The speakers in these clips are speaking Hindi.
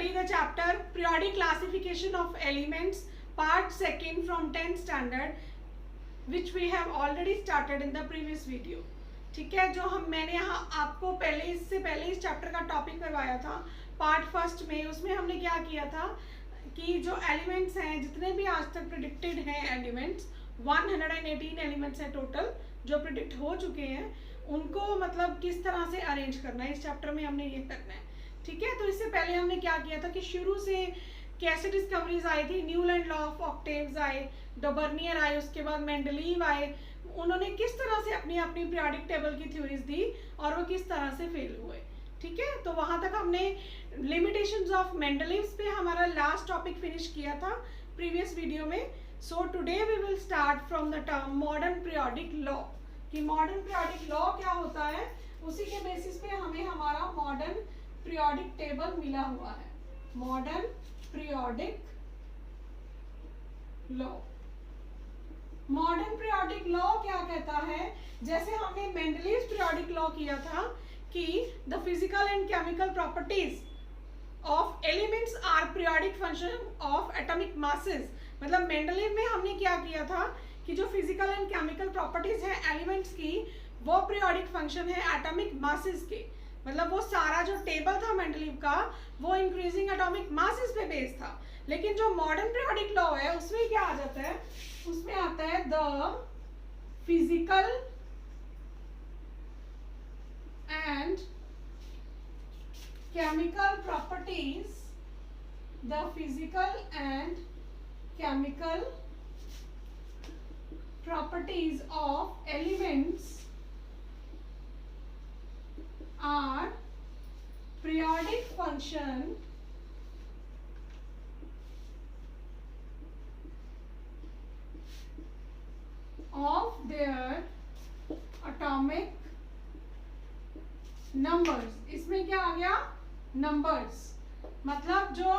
study the chapter periodic classification of elements part second from 10th standard which we have already started in the previous video. ठीक है, जो मैंने यहाँ आपको इससे पहले इस चैप्टर का टॉपिक करवाया था पार्ट फर्स्ट में, उसमें हमने क्या किया था कि जो एलिमेंट्स हैं, जितने भी आज तक प्रिडिक्टेड हैं एलिमेंट्स, 118 एलिमेंट्स हैं टोटल जो प्रिडिक्ट हो चुके हैं, उनको मतलब किस तरह से अरेंज करना है, इस चैप्टर में हमने ये करना है। ठीक है, तो इससे पहले हमने क्या किया था कि शुरू से कैसे डिस्कवरीज आई थी, न्यूलैंड लॉ ऑफ ऑक्टेव्स आए, डबर्नियर आए, उसके बाद मेंडलीव आए, उन्होंने किस तरह से अपनी अपनी पीरियोडिक टेबल की थ्योरीज दी और वो किस तरह से फेल हुए। ठीक है, तो वहाँ तक हमने लिमिटेशंस ऑफ मेंडलीव्स पे हमारा लास्ट टॉपिक फिनिश किया था प्रीवियस वीडियो में। So today we will start from the term modern periodic law, कि मॉडर्न पीरियोडिक लॉ क्या होता है, उसी के बेसिस पे हमें हमारा मॉडर्न पीरियोडिक टेबल मिला हुआ है। Modern periodic law, modern periodic law क्या कहता है, जैसे हमने मेंडलीव्स पीरियोडिक लॉ किया था कि the physical and chemical properties of elements are periodic function of atomic masses. मतलब मेंडलीव में हमने क्या किया था कि जो फिजिकल एंड केमिकल प्रॉपर्टीज है एलिमेंट्स की, वो पीरियोडिक फंक्शन है एटॉमिक मासेस के। मतलब वो सारा जो टेबल था मेंडलीव का, वो इंक्रीजिंग एटॉमिक मासेस पे बेस्ड था। लेकिन जो मॉडर्न पीरियोडिक लॉ है उसमें क्या आ जाता है, उसमें आता है the physical and chemical properties, the physical and chemical properties of elements are periodic function of their atomic numbers। इसमें क्या आ गया, नंबर्स। मतलब जो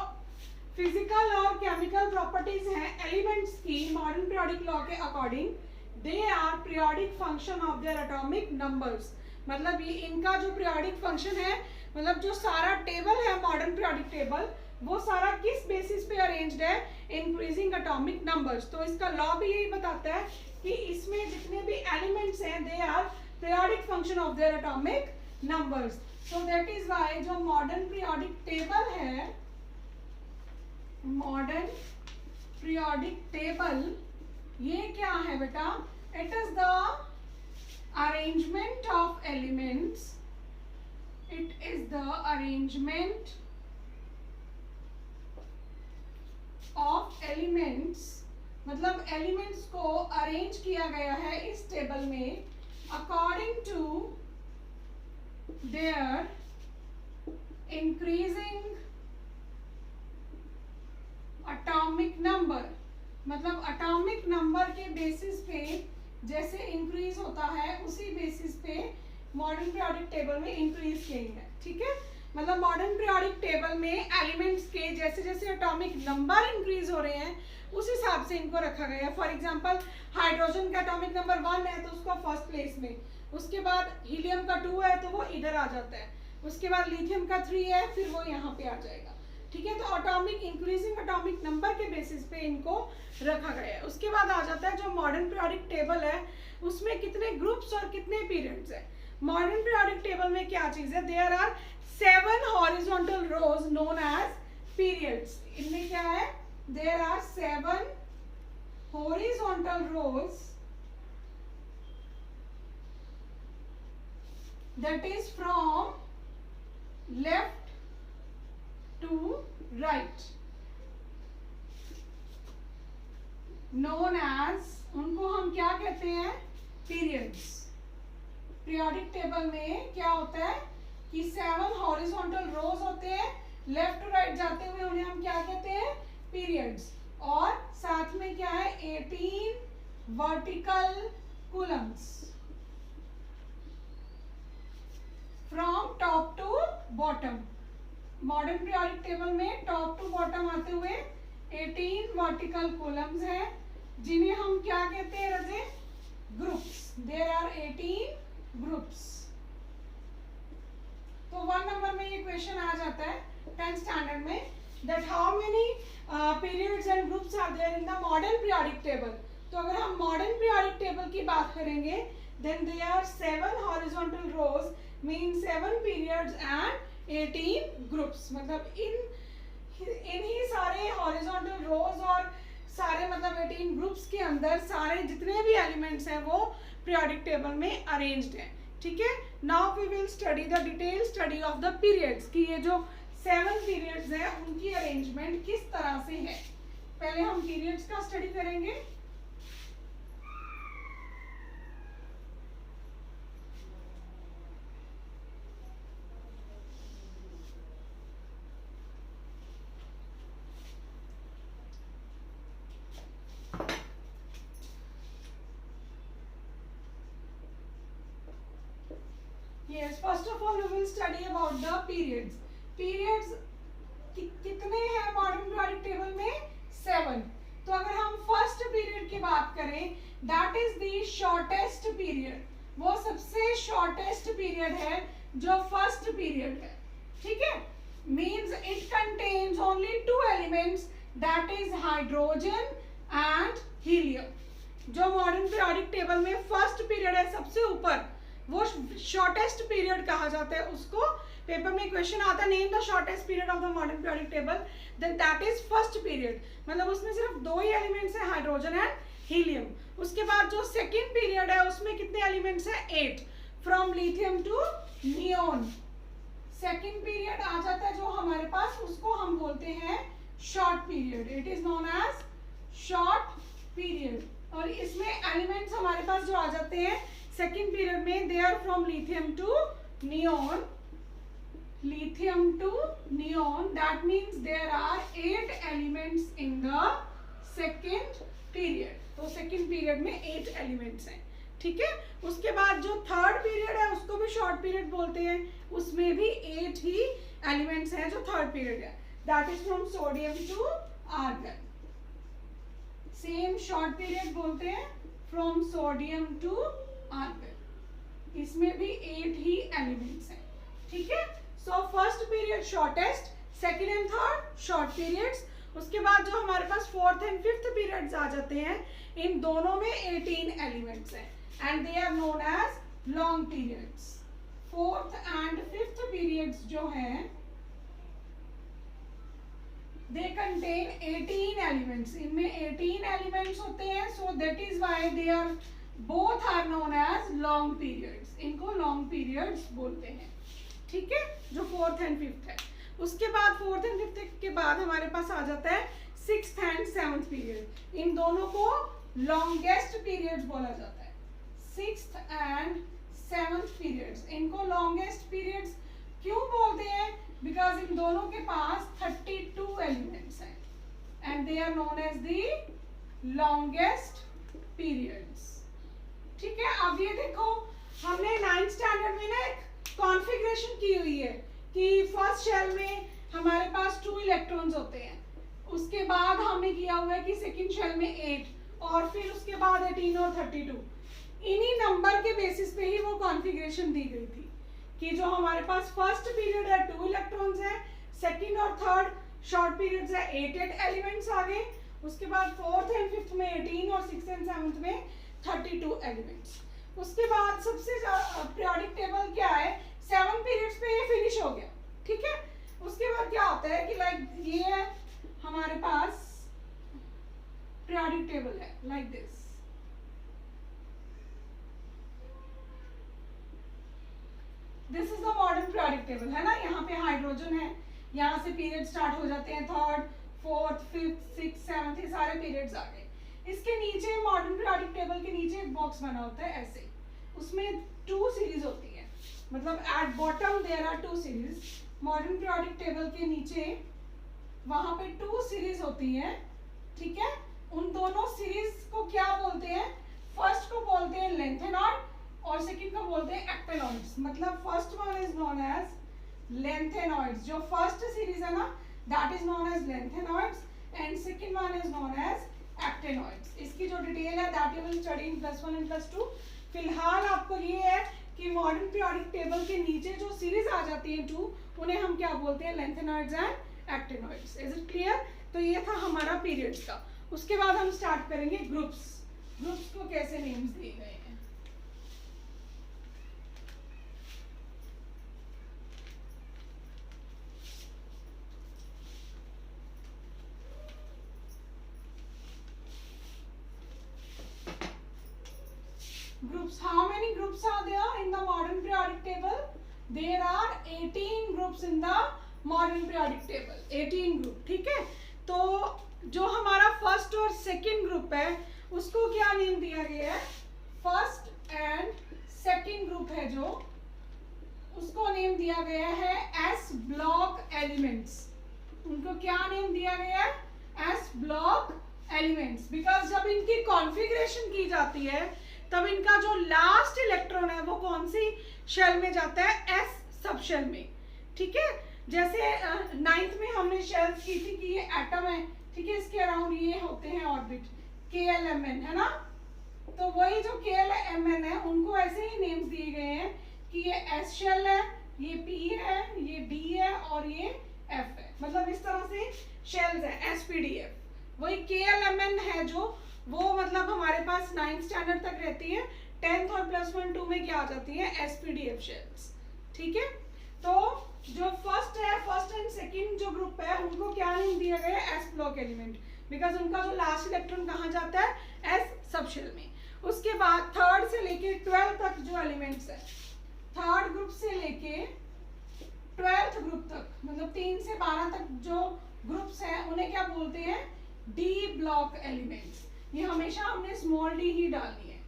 फिजिकल और केमिकल प्रॉपर्टीज हैं एलिमेंट्स की मॉडर्न पीरियोडिक लॉ के according, they are periodic function of their atomic numbers. मतलब ये इनका जो पीरियोडिक फंक्शन है, मतलब जो सारा टेबल है मॉडर्न पीरियोडिक टेबल, वो सारा किस बेसिस पे अरेंज्ड है, इंक्रीजिंग एटॉमिक नंबर्स। तो इसका लॉ भी यही बताता है कि इसमें जितने भी एलिमेंट्स हैं they are periodic function of their atomic numbers. So that is why जो मॉडर्न पीरियोडिक टेबल है, मॉडर्न पीरियोडिक टेबल, ये क्या है बेटा, it is the arrangement of elements, it is the arrangement of elements। मतलब एलिमेंट्स को अरेंज किया गया है इस टेबल में according to their increasing atomic number. मतलब एटॉमिक नंबर के बेसिस पे जैसे इंक्रीज होता है उसी बेसिस पे मॉडर्न पीरियोडिक टेबल में इंक्रीज किए हैं। ठीक है, मतलब मॉडर्न पीरियोडिक टेबल में एलिमेंट्स के जैसे जैसे एटॉमिक नंबर इंक्रीज हो रहे हैं उस हिसाब से इनको रखा गया है। फॉर एग्जांपल हाइड्रोजन का एटॉमिक नंबर 1 है तो उसका फर्स्ट प्लेस में, उसके बाद हीलियम का 2 है तो वो इधर आ जाता है, उसके बाद लिथियम का 3 है फिर वो यहाँ पे आ जाएगा। ठीक है, तो एटॉमिक इंक्रीजिंग एटॉमिक नंबर के बेसिस पे इनको रखा गया है। उसके बाद आ जाता है जो मॉडर्न पीरियोडिक टेबल है उसमें कितने ग्रुप्स और कितने पीरियड्स है। मॉडर्न पीरियोडिक टेबल में क्या चीज है, there are 7 horizontal rows known as periods. इनमें क्या है, there are 7 horizontal rows that is from left to right, known as, उनको हम क्या कहते हैं, periods। पीरियोडिक टेबल में क्या होता है कि 7 हॉरिजॉन्टल रोज होते हैं, लेफ्ट टू राइट जाते हुए उन्हें हम क्या कहते हैं, पीरियड्स। और साथ में क्या है, 18 vertical columns from top to bottom. Modern periodic table में टॉप टू बॉटम आते हुए 18 वर्टिकल कॉलम्स हैं जिन्हें हम क्या कहते हैं रजे, ग्रुप्स। There are 18 groups. तो 1 नंबर में ये क्वेश्चन आ जाता है 10th स्टैंडर्ड में that how many periods and groups are there in the modern periodic table. तो अगर हम modern periodic table की बात करेंगे then there are 7 horizontal rows means 7 periods and 18 groups. मतलब इन ही सारे horizontal rows और सारे मतलब 18 ग्रुप्स के अंदर सारे जितने भी एलिमेंट्स हैं वो पीरियोडिक टेबल में अरेंज्ड हैं. ठीक है. Now we will study the detail study of the periods कि ये जो 7 पीरियड्स हैं उनकी अरेंजमेंट किस तरह से है. पहले हम पीरियड्स का स्टडी करेंगे. Yes, first of all we will study about the periods. Periods कितने हैं मॉडर्न पीरियोडिक टेबल में? 7. तो अगर हम फर्स्ट पीरियड की बात करें that is the shortest period. वो सबसे शॉर्टेस्ट पीरियड है जो फर्स्ट पीरियड है. ठीक है. Means it contains only 2 elements that is hydrogen and helium. जो मॉडर्न पीरियोडिक टेबल में फर्स्ट पीरियड है सबसे ऊपर वो शॉर्टेस्ट पीरियड कहा जाता है. उसको पेपर में क्वेश्चन आता है name the shortest period of the modern periodic table then that is first period. मतलब उसमें सिर्फ 2 ही एलिमेंट्स हैं हाइड्रोजन एंड हीलियम. उसके बाद जो सेकंड पीरियड है उसमें कितने एलिमेंट्स हैं? 8 from lithium to neon. Second period आ जाता है जो हमारे पास उसको हम बोलते हैं short period. It is known as short period. और इसमें एलिमेंट्स हमारे पास जो आ जाते हैं सेकेंड पीरियड में they are from lithium to neon. Lithium to neon that means there are 8 elements in the second period. तो सेकेंड पीरियड में 8 एलिमेंट्स हैं. ठीक है. उसके बाद जो थर्ड पीरियड है उसको भी शॉर्ट पीरियड बोलते हैं. उसमें भी 8 ही एलिमेंट्स हैं जो थर्ड पीरियड है. That is from sodium to argon. Same short period बोलते हैं फ्रॉम सोडियम टू आर्गन. इसमें भी 8 ही एलिमेंट्स हैं. ठीक है. So first period shortest, second and third short periods. उसके बाद जो हमारे पास फोर्थ एंड फिफ्थ पीरियड्स आ जाते हैं इन दोनों में 18 एलिमेंट्स हैं and they are known as long periods. Fourth and fifth periods जो हैं they contain 18 elements. इनमें 18 elements होते हैं. So that is why they are both are known as long periods. इनको long periods बोलते हैं. ठीक है. जो फोर्थ एंड फिफ्थ है. उसके बाद फोर्थ एंड फिफ्थ के बाद हमारे पास आ जाता है सिक्स्थ एंड सेवंथ पीरियड. इन दोनों को लॉन्गेस्ट पीरियड्स बोला जाता है. सिक्स्थ एंड सेवंथ पीरियड्स इनको लॉन्गेस्ट पीरियड्स क्यों बोलते हैं? बिकॉज इन दोनों के पास 32 एलिमेंट्स हैं and they are known as the longest periods. ठीक है. अब ये देखो हमने 9th स्टैंडर्ड में ना एक कॉन्फ़िगरेशन की हुई है कि फर्स्ट शेल में हमारे पास 2 इलेक्ट्रॉन्स होते हैं. उसके बाद हमने किया हुआ है कि सेकंड शेल में 8 और फिर उसके बाद 18 और 32. इन्हीं नंबर के बेसिस पे ही वो कॉन्फ़िगरेशन दी गई थी कि जो हमारे पास फर्स्ट पीरियड है 2 इलेक्ट्रॉन्स हैं, सेकंड और थर्ड शॉर्ट पीरियड्स है 8 एलिमेंट्स आ गए. उसके बाद फोर्थ एंड फिफ्थ में 18 और सिक्स्थ एंड सेवंथ में 32 एलिमेंट्स. उसके बाद सबसे पीरियोडिक टेबल क्या है 7 पीरियड्स पे ये फिनिश हो गया. ठीक है. उसके बाद क्या होता है कि लाइक ये है हमारे पास पीरियोडिक टेबल है like this. This is the modern periodic table है ना. यहाँ पे हाइड्रोजन है. यहाँ से पीरियड स्टार्ट हो जाते हैं third fourth fifth six seventh ये सारे पीरियड्स आ गए. इसके नीचे मॉडर्न पीरियोडिक टेबल के नीचे एक बॉक्स बना होता है ऐसे. उसमें 2 सीरीज होती है. मतलब at bottom there are 2 series. Modern periodic table के नीचे वहां पे 2 सीरीज होती हैं. ठीक है. उन दोनों सीरीज को क्या बोलते हैं? फर्स्ट को बोलते हैं लेंथेनॉइड और सेकंड को बोलते हैं एक्टेनॉइड्स. मतलब first one is known as lanthanoids. जो फर्स्ट सीरीज है ना that is known as lanthanoids and second one is known as actinoids. इसकी जो डिटेल है that you will study in +1 and +2. फिलहाल आपको ये है कि मॉडर्न पीरियोडिक टेबल के नीचे जो सीरीज आ जाती है 2 उन्हें हम क्या बोलते हैं? Lanthanoids and actinoids. Is it clear? तो ये था हमारा पीरियड्स का। उसके बाद हम स्टार्ट करेंगे ग्रुप्स। ग्रुप्स को कैसे नेम्स दिए गए हैं। Groups. How many groups are there in the modern periodic table? There are 18 groups in the modern periodic table. 18 group. ठीक है? तो जो हमारा फर्स्ट और सेकंड ग्रुप है उसको क्या नेम दिया गया है? फर्स्ट एंड सेकंड ग्रुप है जो, उसको नेम दिया गया है एस ब्लॉक एलिमेंट्स। उनको क्या नेम दिया गया है? S block elements. बिकॉज जब इनकी कॉन्फ़िगरेशन की जाती है तब इनका जो लास्ट इलेक्ट्रॉन है वो कौन सी शेल में जाता है? एस सब शेल में। ठीक है? जैसे 9th में हमने शेल्स की थी कि ये एटम है, ठीक है, इसके अराउंड ये होते हैं ऑर्बिट, KLMN है ना। तो वही जो KLMN है उनको ऐसे ही नेम्स दिए गए हैं कि ये एस शेल है, ये P है, ये D है और ये F है। मतलब इस तरह से शेल्स है SPDF। वही KLMN है जो वो मतलब हमारे पास 9th स्टैंडर्ड तक रहती है, 10th और +1 2 में क्या आ जाती है? SPDF shells. ठीक है? तो जो फर्स्ट है, फर्स्ट एंड सेकंड जो ग्रुप है उनको क्या नेम दिया गया है? S block element. बिकॉज उनका जो लास्ट इलेक्ट्रॉन कहाँ जाता है? एस सब शेल में। उसके बाद थर्ड से लेके 12 तक जो एलिमेंट्स है, थर्ड ग्रुप से लेके 12th ग्रुप तक, मतलब 3 से 12 तक जो ग्रुप्स हैं उन्हें क्या बोलते हैं? D block elements. ये हमेशा हमने स्मॉल डी ही डालनी है,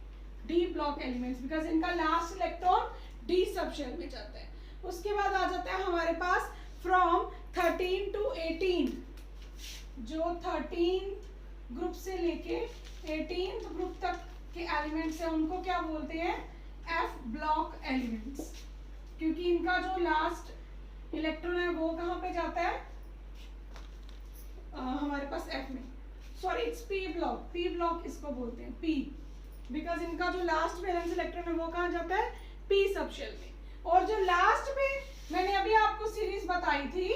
डी ब्लॉक एलिमेंट्स, बिकॉज इनका last electron D sub shell में जाता है। उसके बाद आ जाता है हमारे पास फ्रॉम 13 to 18, जो 13th ग्रुप से लेके 18th ग्रुप तक के एलिमेंट्स हैं उनको क्या बोलते हैं? F block elements. क्योंकि इनका जो लास्ट इलेक्ट्रॉन है वो कहाँ पे जाता है? हमारे पास एफ में, sorry it's P block. P block इसको बोलते हैं, पी, बिकॉज इनका जो लास्ट वैलेंस इलेक्ट्रॉन है वो कहाँ जाता है? पी सब शेल में। और जो लास्ट में मैंने अभी आपको सीरीज बताई थी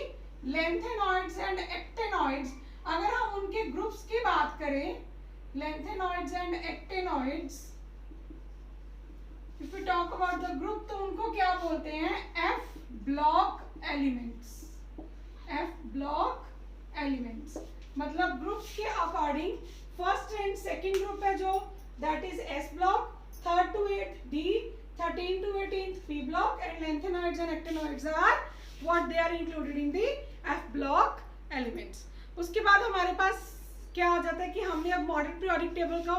लेंथेनॉइड्स एंड एक्टेनॉइड्स, अगर हम उनके ग्रुप्स की बात करें, lanthanoids and actinoids, if you talk about the group, तो उनको क्या बोलते हैं? F block elements. F block elements मतलब ग्रुप्स के according first and second group है जो, that is S block, 3rd to 8th D, 13 to 18th P block, and lanthanoids and actinoids are what they are included in the F block elements. उसके बाद हमारे पास क्या आ जाता है कि हमने अब मॉडर्न पीरियोडिक टेबल को,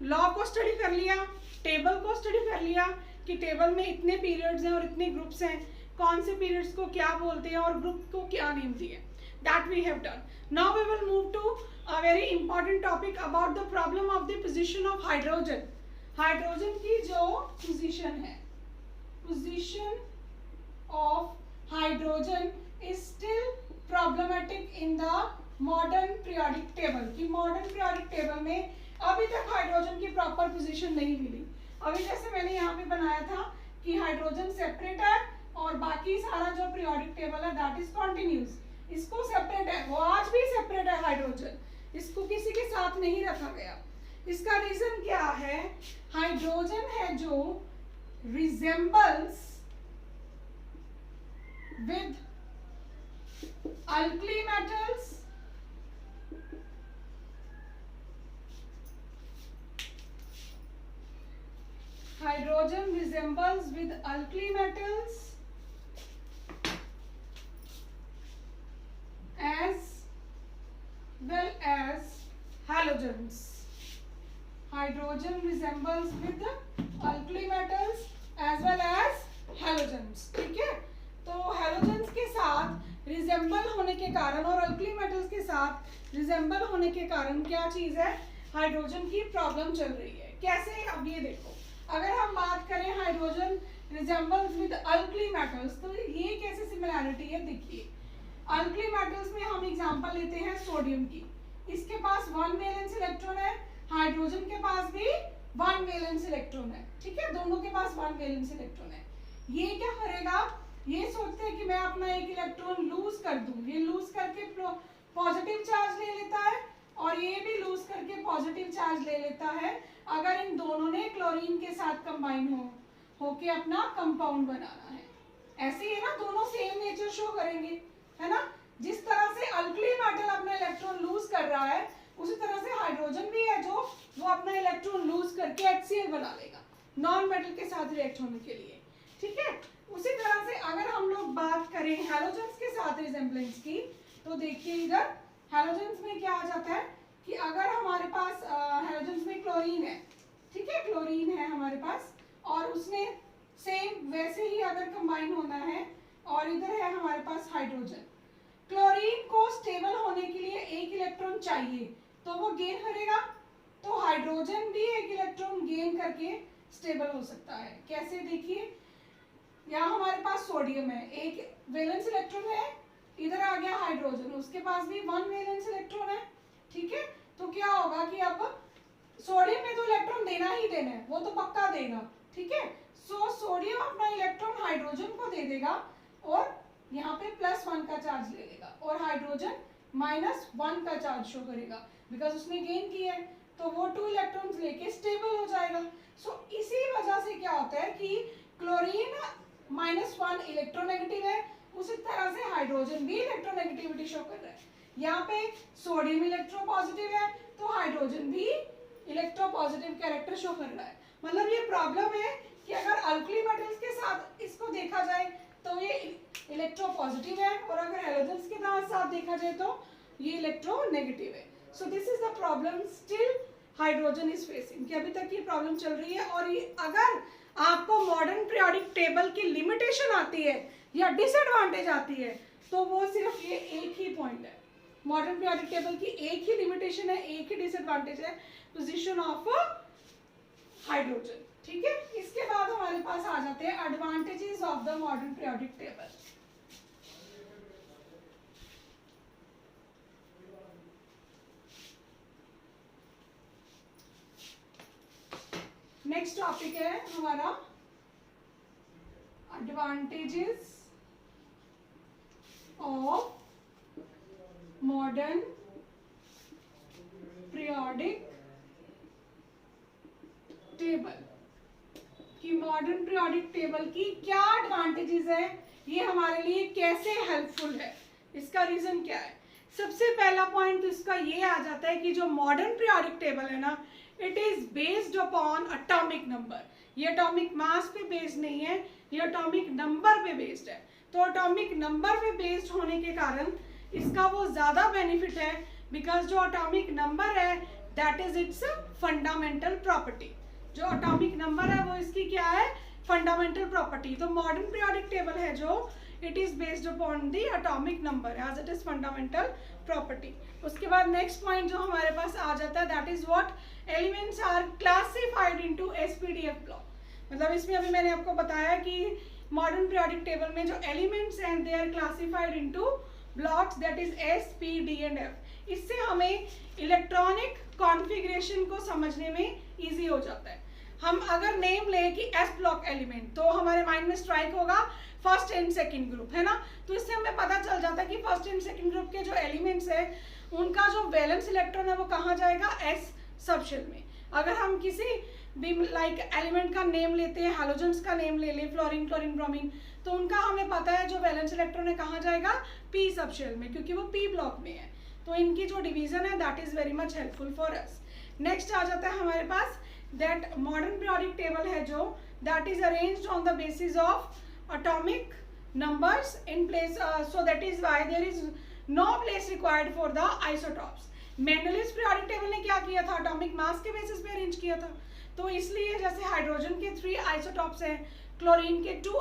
लॉ को स्टडी कर लिया, टेबल को स्टडी कर लिया कि टेबल में इतने पीरियड्स हैं और इतने ग्रुप्स हैं, कौन से पीरियड्स को क्या बोलते हैं और ग्रुप को क्या नेम दिए। That we have done. Now we will move to a very important topic about the problem of the position of hydrogen. Hydrogen की जो पोजीशन है, position of hydrogen is still problematic in the modern periodic table. कि मॉडर्न पीरियोडिक टेबल में अभी तक हाइड्रोजन की प्रॉपर पोजीशन नहीं मिली। अभी जैसे मैंने यहाँ पे बनाया था कि हाइड्रोजन सेपरेट है और बाकी सारा जो पीरियोडिक टेबल है दैट इज कॉन्टिन्यूस, इसको सेपरेट है, वो आज भी सेपरेट है हाइड्रोजन, इसको किसी के साथ नहीं रखा गया। इसका रीजन क्या है? हाइड्रोजन है जो resembles with alkali metals, hydrogen resembles with alkali metals as well as halogens. Hydrogen resembles with alkali metals as well as halogens. ठीक है? तो halogens के साथ रिजेंबल होने के कारण और अल्कली मेटल्स के साथ रिजेंबल होने के कारण क्या चीज है? हाइड्रोजन की प्रॉब्लम चल रही है। कैसे? अब ये देखो, अगर हम बात करें hydrogen resembles with alkali metals, तो ये कैसे सिमिलैरिटी है? देखिए, अल्कली मेटल्स में हम एग्जांपल लेते हैं सोडियम की, इसके पास 1 वैलेंस इलेक्ट्रॉन है, हाइड्रोजन के पास भी 1 वैलेंस इलेक्ट्रॉन है। ठीक है, दोनों के पास 1 वैलेंस इलेक्ट्रॉन है। ये क्या करेगा? ये सोचते हैं कि मैं अपना एक इलेक्ट्रॉन लूज कर दूं, ये लूज करके पॉजिटिव चार्ज ले लेता है और ये भी लूज करके पॉजिटिव चार्ज ले लेता है अगर इन दोनों ने क्लोरीन के साथ कंबाइन होके अपना कंपाउंड बनाना है। ऐसे ही है ना, दोनों सेम नेचर शो करेंगे, है ना। जिस तरह से अल्कली मेटल अपना इलेक्ट्रॉन लूज कर रहा है उसी तरह से हाइड्रोजन भी है जो वो अपना इलेक्ट्रॉन लूज करके HCl बना लेगा नॉन मेटल के साथ रिएक्ट होने के लिए, ठीक है। उसी तरह से अगर हम लोग बात करें हैलोजेंस के साथ रिजेम्बलेंस की, तो देखिए इधर हैलोजेंस में क्या आ जाता है कि अगर हमारे पास हैलोजेंस में क्लोरीन है, ठीक है, क्लोरीन है हमारे पास और उसने सेम वैसे ही अगर कंबाइन होना है और इधर है हमारे पास हाइड्रोजन। क्लोरीन को स्टेबल होने के लिए एक इलेक्ट्रॉन चाहिए तो वो गेन करेगा, तो हाइड्रोजन भी एक इलेक्ट्रॉन गेन करके स्टेबल हो सकता है। कैसे, देखिए यहाँ हमारे पास सोडियम है, एक वैलेंस इलेक्ट्रॉन है, इधर आ गया हाइड्रोजन, उसके पास भी 1 वैलेंस इलेक्ट्रॉन है, ठीक है। तो क्या होगा कि अब सोडियम में तो इलेक्ट्रॉन देना ही देना है, वो तो पक्का देगा, ठीक है। सो सोडियम अपना इलेक्ट्रॉन हाइड्रोजन को दे देगा और यहाँ पे +1 का चार्ज ले लेगा और हाइड्रोजन -1 का चार्ज शो करेगा बिकॉज उसने गेन किया है, तो वो 2 इलेक्ट्रॉन्स लेके स्टेबल हो जाएगा। सो इसी वजह से क्या होता है कि क्लोरीन -1 इलेक्ट्रोनेगेटिव है, उसी तरह से हाइड्रोजन भी इलेक्ट्रोनेगेटिविटी शो कर रहा है। यहाँ पे सोडियम इलेक्ट्रोपॉजिटिव है तो हाइड्रोजन भी इलेक्ट्रोपॉजिटिव कैरेक्टर शो कर रहा है। मतलब ये प्रॉब्लम है कि अगर अल्कली मेटल्स के साथ इसको देखा जाए तो ये इलेक्ट्रोपॉजिटिव है और अगर हैलोजेंस के साथ देखा जाए तो ये इलेक्ट्रोनेगेटिव है। So this is the problem still hydrogen is facing, कि अभी तक ये प्रॉब्लम चल रही है। और ये अगर आपको मॉडर्न पीरियोडिक टेबल की लिमिटेशन आती है या डिसएडवांटेज आती है तो वो सिर्फ ये एक ही पॉइंट है। मॉडर्न पीरियोडिक टेबल की एक ही लिमिटेशन है, एक ही डिसएडवांटेज है, पोजीशन ऑफ हाइड्रोजन, ठीक है। इसके बाद हमारे पास आ जाते हैं advantages of the modern periodic table. Next topic है हमारा advantages of modern periodic table, कि मॉडर्न पीरियोडिक टेबल की क्या एडवांटेजेस है, ये हमारे लिए कैसे हेल्पफुल है, इसका रीजन क्या है। सबसे पहला पॉइंट तो इसका ये आ जाता है कि जो मॉडर्न पीरियोडिक टेबल है ना, it is based upon atomic number. ये एटॉमिक मास पे बेस्ड नहीं है, ये एटॉमिक नंबर पे बेस्ड है। तो एटॉमिक नंबर पे बेस्ड होने के कारण इसका वो ज्यादा बेनिफिट है, बिकॉज जो एटॉमिक नंबर है that is its fundamental property. जो एटॉमिक नंबर है वो इसकी क्या है, फंडामेंटल प्रॉपर्टी। तो मॉडर्न पीरियोडिक टेबल है जो it is based upon the atomic number as it is fundamental property. उसके बाद नेक्स्ट पॉइंट जो हमारे पास आ जाता है that is what elements are classified into SPDF block. मतलब इसमें अभी मैंने आपको बताया कि मॉडर्न पीरियोडिक टेबल में जो एलिमेंट्स हैं they are classified into blocks that is S, P, D and F। इससे हमें इलेक्ट्रॉनिक कॉन्फ़िगरेशन को समझने में इजी हो जाता है। हम अगर नेम ले कि S ब्लॉक एलिमेंट तो हमारे माइंड में स्ट्राइक होगा फर्स्ट एंड सेकंड ग्रुप, है ना। तो इससे हमें पता चल जाता है कि फर्स्ट एंड सेकंड ग्रुप के जो एलिमेंट्स है उनका जो वैलेंस इलेक्ट्रॉन है वो कहाँ जाएगा, S सबशेल में। अगर हम किसी भी लाइक एलिमेंट का नेम लेते हैं, हैलोजेंस का नेम ले लें, फ्लोरीन, क्लोरीन, ब्रोमीन, तो उनका हमें पता है जो वैलेंस इलेक्ट्रॉन है कहाँ जाएगा, P सबशेल में, क्योंकि वो P ब्लॉक में है। तो इनकी जो डिवीजन है that is very much helpful for us. Next आ जाता है हमारे पास दैट मॉडर्न पीरियोडिक टेबल है जो that is arranged on the basis of atomic numbers in place, so that is why there is no place required for the isotopes. Mendeleev's periodic table ने क्या किया था, एटॉमिक मास के बेसिस पे अरेंज किया था। तो इसलिए जैसे हाइड्रोजन के 3 आइसोटॉप्स हैं, क्लोरीन के 2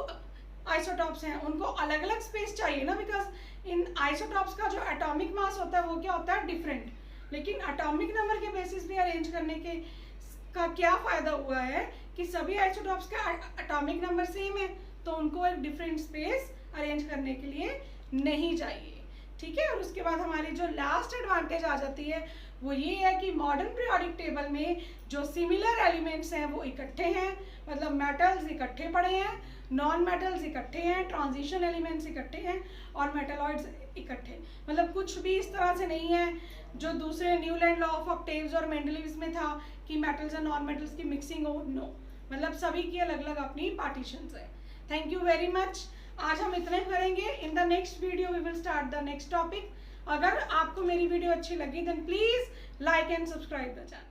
आइसोटॉप्स हैं, उनको अलग अलग स्पेस चाहिए ना, बिकॉज इन आइसोटॉप्स का जो एटॉमिक मास होता है वो क्या होता है, डिफरेंट। लेकिन एटॉमिक नंबर के बेसिस पे अरेंज करने के का क्या फायदा हुआ है कि सभी आइसोटॉप्स का एटॉमिक नंबर सेम है, तो उनको एक डिफरेंट स्पेस अरेंज करने के लिए नहीं चाहिए, ठीक है। और उसके बाद हमारी जो लास्ट एडवांटेज आ जाती है वो ये है कि मॉडर्न पीरियोडिक टेबल में जो सिमिलर एलिमेंट्स हैं वो इकट्ठे हैं, मतलब मेटल्स इकट्ठे पड़े हैं, नॉन मेटल्स इकट्ठे हैं, ट्रांजिशन एलिमेंट्स इकट्ठे हैं और मेटलॉइड्स इकट्ठे। मतलब कुछ भी इस तरह से नहीं है जो दूसरे न्यूलैंड लॉ ऑफ ऑक्टेव्स और मेंडलीव्स में था कि मेटल्स और नॉन मेटल्स की मिक्सिंग हो। नो, मतलब सभी की अलग अलग अपनी पार्टीशंस है। Thank you very much. आज हम इतने करेंगे। In the next video we will start the next topic. अगर आपको मेरी वीडियो अच्छी लगी then please like and subscribe the channel.